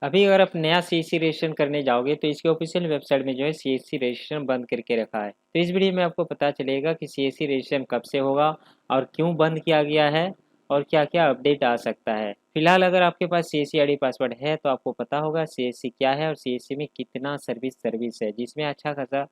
अभी अगर आप नया सीएससी रजिस्ट्रेशन करने जाओगे तो इसके ऑफिशियल वेबसाइट में जो है सीएससी रजिस्ट्रेशन बंद करके रखा है। तो इस वीडियो में आपको पता चलेगा कि सीएससी रजिस्ट्रेशन कब से होगा और क्यों बंद किया गया है और क्या क्या अपडेट आ सकता है। फिलहाल अगर आपके पास सीएससी आईडी पासवर्ड है तो आपको पता होगा सीएससी क्या है और सीएससी में कितना सर्विस है जिसमें अच्छा खासा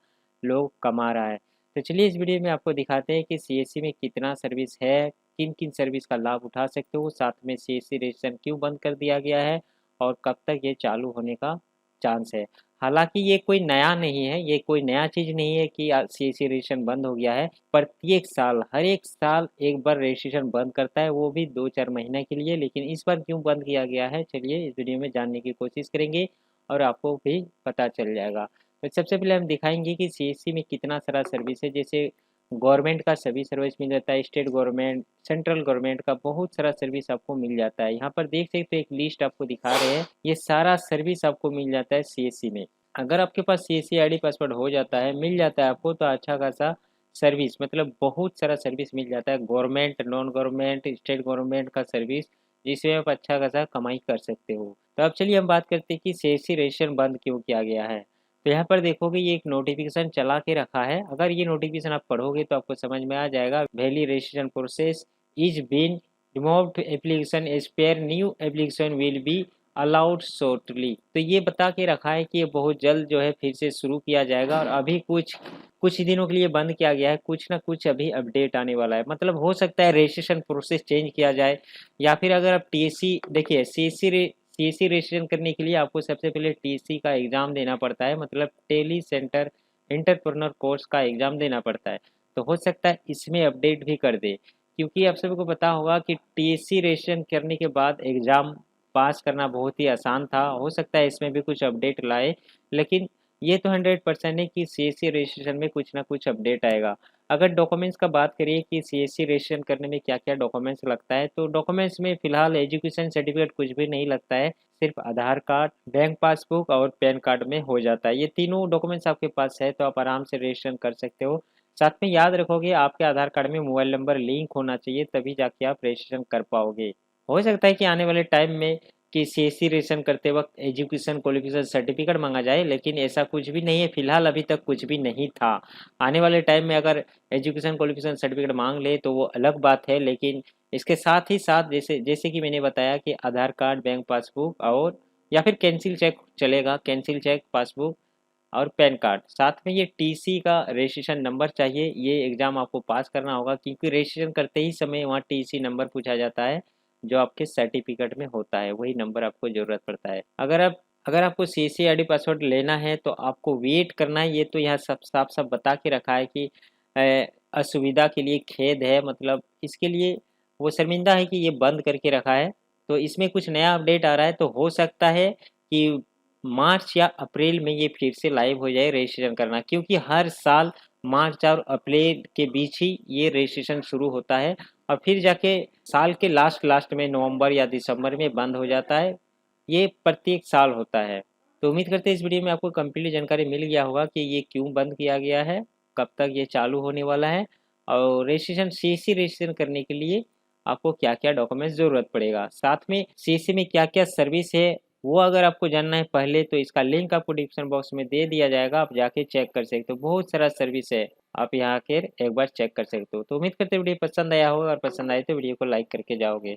लोग कमा रहा है। तो चलिए इस वीडियो में आपको दिखाते हैं कि सीएससी में कितना सर्विस है, किन किन सर्विस का लाभ उठा सकते हो, साथ में सीएससी रजिस्ट्रेशन क्यों बंद कर दिया गया है और कब तक ये चालू होने का चांस है। हालांकि ये कोई नया नहीं है, ये कोई नया चीज़ नहीं है कि सीएससी रजिस्ट्रेशन बंद हो गया है। प्रत्येक साल हर एक साल एक बार रजिस्ट्रेशन बंद करता है, वो भी 2-4 महीने के लिए। लेकिन इस बार क्यों बंद किया गया है, चलिए इस वीडियो में जानने की कोशिश करेंगे और आपको भी पता चल जाएगा। तो सबसे पहले हम दिखाएंगे कि सीएससी में कितना सारा सर्विस है। जैसे गवर्नमेंट का सभी सर्विस मिल जाता है, स्टेट गवर्नमेंट, सेंट्रल गवर्नमेंट का बहुत सारा सर्विस आपको मिल जाता है। यहाँ पर देख सकते हो एक लिस्ट आपको दिखा रहे हैं, ये सारा सर्विस आपको मिल जाता है सीएससी में। अगर आपके पास सीएससी आईडी पासवर्ड हो जाता है, मिल जाता है आपको, तो अच्छा खासा सर्विस मतलब बहुत सारा सर्विस मिल जाता है, government, non government, state government का सर्विस, जिसमें आप अच्छा खासा कमाई कर सकते हो। तो अब चलिए हम बात करते हैं कि सीएससी रजिस्ट्रेशन बंद क्यों किया गया है। तो यहाँ पर देखोगे ये एक नोटिफिकेशन चला के रखा है। अगर ये नोटिफिकेशन आप पढ़ोगे तो आपको समझ में आ जाएगा, valley registration process is been removed, application spare, new application will be allowed shortly. तो ये बता के रखा है कि ये बहुत जल्द जो है फिर से शुरू किया जाएगा और अभी कुछ कुछ दिनों के लिए बंद किया गया है, कुछ ना कुछ अभी अपडेट आने वाला है। मतलब हो सकता है रजिस्ट्रेशन प्रोसेस चेंज किया जाए, या फिर अगर आप टीएससी देखिए, सीएससी रजिस्ट्रेशन करने के लिए आपको सबसे पहले टीएससी का एग्ज़ाम देना पड़ता है, मतलब टेली सेंटर एंटरप्रेन्योर कोर्स का एग्ज़ाम देना पड़ता है। तो हो सकता है इसमें अपडेट भी कर दे, क्योंकि आप सभी को पता होगा कि टीएससी रजिस्ट्रेशन करने के बाद एग्ज़ाम पास करना बहुत ही आसान था। हो सकता है इसमें भी कुछ अपडेट लाए, लेकिन ये तो 100% है कि सीएससी रजिस्ट्रेशन में कुछ ना कुछ अपडेट आएगा। अगर डॉक्यूमेंट्स का बात करिए कि सीएससी रजिस्ट्रेशन करने में क्या-क्या डॉक्यूमेंट्स लगता है, तो डॉक्यूमेंट्स में फ़िलहाल एजुकेशन सर्टिफिकेट कुछ भी नहीं लगता है, सिर्फ आधार कार्ड, बैंक पासबुक और पैन कार्ड में हो जाता है। ये तीनों डॉक्यूमेंट्स आपके पास है तो आप आराम से रजिस्ट्रेशन कर सकते हो। साथ में याद रखोगे आपके आधार कार्ड में मोबाइल नंबर लिंक होना चाहिए, तभी जाके आप रजिस्ट्रेशन कर पाओगे। हो सकता है कि आने वाले टाइम में कि सीएससी रजिस्ट्रेशन करते वक्त एजुकेशन क्वालिफिकेशन सर्टिफिकेट मांगा जाए, लेकिन ऐसा कुछ भी नहीं है, फिलहाल अभी तक कुछ भी नहीं था। आने वाले टाइम में अगर एजुकेशन क्वालिफिकेशन सर्टिफिकेट मांग ले तो वो अलग बात है, लेकिन इसके साथ ही साथ जैसे जैसे कि मैंने बताया कि आधार कार्ड, बैंक पासबुक और या फिर कैंसिल चेक चलेगा, कैंसिल चेक, पासबुक और पैन कार्ड। साथ में ये टीसी का रजिस्ट्रेशन नंबर चाहिए, ये एग्ज़ाम आपको पास करना होगा, क्योंकि रजिस्ट्रेशन करते ही समय वहाँ टीसी नंबर पूछा जाता है, जो आपके सर्टिफिकेट में होता है, वही नंबर आपको ज़रूरत पड़ता है। अगर आपको सीएससी आईडी पासवर्ड लेना है तो आपको वेट करना है, ये तो यहाँ सब साफ-साफ बता के रखा है कि असुविधा के लिए खेद है, मतलब इसके लिए वो शर्मिंदा है कि ये बंद करके रखा है। तो इसमें कुछ नया अपडेट आ रहा है, तो हो सकता है कि मार्च या अप्रैल में ये फिर से लाइव हो जाए रजिस्ट्रेशन करना, क्योंकि हर साल मार्च और अप्रैल के बीच ही ये रजिस्ट्रेशन शुरू होता है और फिर जाके साल के लास्ट में नवंबर या दिसंबर में बंद हो जाता है। ये प्रत्येक साल होता है। तो उम्मीद करते हैं इस वीडियो में आपको कंप्लीट जानकारी मिल गया होगा कि ये क्यों बंद किया गया है, कब तक ये चालू होने वाला है और रजिस्ट्रेशन सीएससी रजिस्ट्रेशन करने के लिए आपको क्या-क्या डॉक्यूमेंट्स ज़रूरत पड़ेगा। साथ में सीएससी में क्या-क्या सर्विस है, वो अगर आपको जानना है पहले तो इसका लिंक आपको डिस्क्रिप्शन बॉक्स में दे दिया जाएगा, आप जाके चेक कर सकते हो। बहुत सारा सर्विस है, आप यहाँ आकर एक बार चेक कर सकते हो। तो उम्मीद करते हैं वीडियो पसंद आया होगा और पसंद आए तो वीडियो को लाइक करके जाओगे।